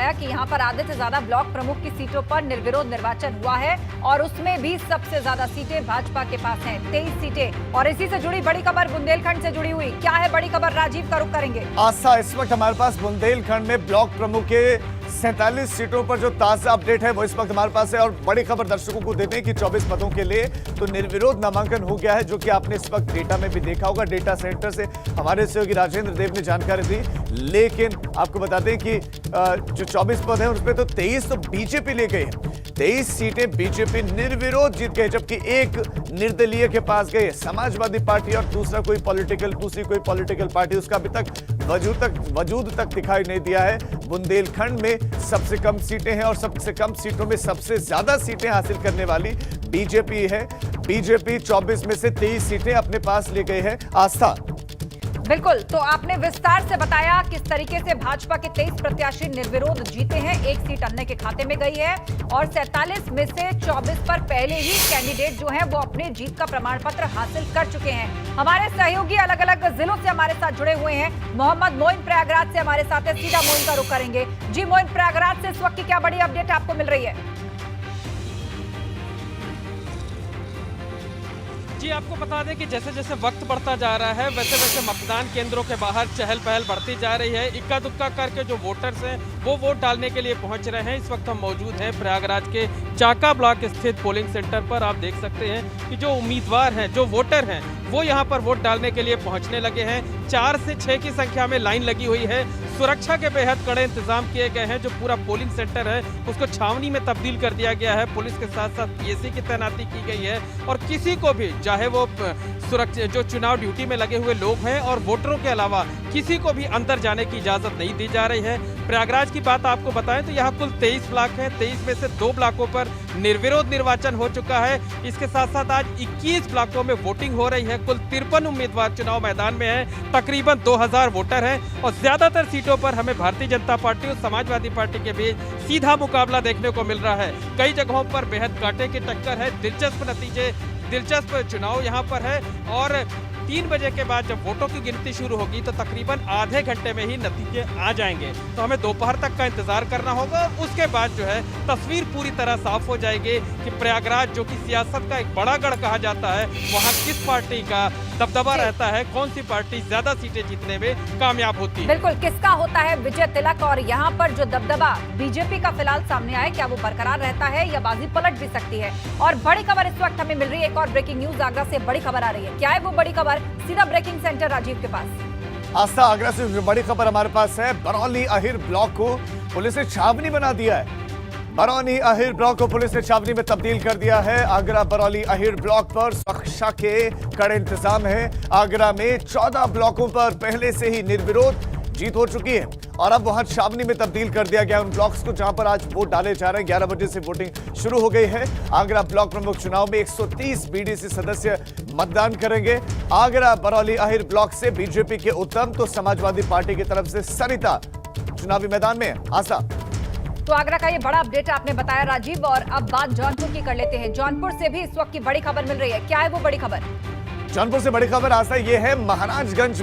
बताया कि यहाँ पर आधे से ज्यादा ब्लॉक प्रमुख की सीटों पर निर्विरोध निर्वाचन हुआ है और उसमें भी सबसे ज्यादा सीटें भाजपा के पास हैं, 23 सीटें। और इसी से जुड़ी बड़ी खबर बुंदेलखंड से जुड़ी हुई, क्या है बड़ी खबर, राजीव का रुख करेंगे। आस्था, इस वक्त हमारे पास बुंदेलखंड में ब्लॉक प्रमुख के 47 सीटों पर जो ताजा अपडेट है वो इस वक्त हमारे पास है। और बड़ी खबर दर्शकों को देते हैं कि 24 पदों के लिए तो निर्विरोध नामांकन हो गया है, जो कि आपने इस वक्त डेटा में भी देखा होगा। डेटा सेंटर से हमारे सहयोगी राजेंद्र देव ने जानकारी दी। लेकिन आपको बता दें कि जो 24 पद हैं उसमें तो 23 तो बीजेपी ले गई है, 23 सीटें बीजेपी निर्विरोध जीत गई, जबकि एक निर्दलीय के पास गई समाजवादी पार्टी और दूसरी कोई पॉलिटिकल पार्टी उसका अभी तक वजूद तक दिखाई नहीं दिया है। बुंदेलखंड में सबसे कम सीटें हैं और सबसे कम सीटों में सबसे ज्यादा सीटें हासिल करने वाली बीजेपी है। बीजेपी 24 में से 23 सीटें अपने पास ले गई है। आस्था, बिल्कुल, तो आपने विस्तार से बताया किस तरीके से भाजपा के 23 प्रत्याशी निर्विरोध जीते हैं, एक सीट अन्य के खाते में गई है और 47 में से 24 पर पहले ही कैंडिडेट जो हैं वो अपने जीत का प्रमाण पत्र हासिल कर चुके हैं। हमारे सहयोगी अलग अलग जिलों से हमारे साथ जुड़े हुए हैं। मोहम्मद मोइन प्रयागराज से हमारे साथ है, सीधा मोइन का रुख करेंगे। जी मोइन, प्रयागराज से इस वक्त की क्या बड़ी अपडेट आपको मिल रही है? जी, आपको बता दें कि जैसे जैसे वक्त बढ़ता जा रहा है वैसे वैसे मतदान केंद्रों के बाहर चहल पहल बढ़ती जा रही है। इक्का दुक्का करके जो वोटर्स हैं वो वोट डालने के लिए पहुंच रहे हैं। इस वक्त हम मौजूद हैं प्रयागराज के चाका ब्लॉक स्थित पोलिंग सेंटर पर। आप देख सकते हैं कि जो उम्मीदवार हैं, जो वोटर हैं, वो यहाँ पर वोट डालने के लिए पहुंचने लगे हैं। 4 से 6 की संख्या में लाइन लगी हुई है। सुरक्षा के बेहद कड़े इंतजाम किए गए हैं। जो पूरा पोलिंग सेंटर है उसको छावनी में तब्दील कर दिया गया है। पुलिस के साथ साथ पीएसी की तैनाती की गई है और किसी को भी, चाहे वो सुरक्षा जो चुनाव ड्यूटी में लगे हुए लोग हैं और वोटरों के अलावा किसी को भी अंदर जाने की इजाजत नहीं दी जा रही है। प्रयागराज की बात आपको बताएं तो यहाँ कुल 23 ब्लॉक हैं। 23 में से 2 ब्लॉकों पर निर्विरोध निर्वाचन हो चुका है। इसके साथ साथ आज 21 ब्लॉकों में वोटिंग हो रही है। कुल 53 उम्मीदवार चुनाव मैदान में हैं। तकरीबन 2000 वोटर हैं और ज्यादातर सीटों पर हमें भारतीय जनता पार्टी और समाजवादी पार्टी के बीच सीधा मुकाबला देखने को मिल रहा है। कई जगहों पर बेहद कांटे की टक्कर है। दिलचस्प चुनाव यहाँ पर है और 3 बजे के बाद जब वोटों की गिनती शुरू होगी तो तकरीबन आधे घंटे में ही नतीजे आ जाएंगे। तो हमें दोपहर तक का इंतजार करना होगा। उसके बाद जो है तस्वीर पूरी तरह साफ हो जाएगी कि प्रयागराज, जो कि सियासत का एक बड़ा गढ़ कहा जाता है, वहाँ किस पार्टी का दबदबा रहता है, कौन सी पार्टी ज्यादा सीटें जीतने में कामयाब होती है। बिल्कुल, किसका होता है विजय तिलक और यहाँ पर जो दबदबा बीजेपी का फिलहाल सामने आया, क्या वो बरकरार रहता है या बाजी पलट भी सकती है? और बड़ी खबर इस वक्त हमें मिल रही है, एक और ब्रेकिंग न्यूज आगरा से बड़ी खबर आ रही है। क्या है वो बड़ी खबर? सीधा ब्रेकिंग सेंटर राजीव के पास। आस्था, आगरा से जो बड़ी खबर हमारे पास है, बरौली अहिर ब्लॉक को पुलिस ने छावनी बना दिया है। बरौनी अहिर ब्लॉक को पुलिस ने छावनी में तब्दील कर दिया है। आगरा बरौली अहिर ब्लॉक पर सुरक्षा के कड़े इंतजाम है। आगरा में 14 ब्लॉकों पर पहले से ही निर्विरोध जीत हो चुकी है और अब वहां छावनी में तब्दील कर दिया गया उन ब्लॉक्स को जहां पर आज वोट डाले जा रहे हैं। 11 बजे से वोटिंग शुरू हो गई है। आगरा ब्लॉक प्रमुख चुनाव में 130 बीडीसी सदस्य मतदान करेंगे। आगरा बरौली अहिर ब्लॉक से बीजेपी के उत्तम तो समाजवादी पार्टी की तरफ से सरिता चुनावी मैदान में। आशा, तो आगरा का ये बड़ा अपडेट आपने बताया राजीव, और अब बात जौनपुर की कर लेते हैं। जौनपुर से भी इस वक्त की बड़ी खबर मिल रही है। क्या है वो बड़ी खबर? जौनपुर से बड़ी खबर आशा ये है, महाराजगंज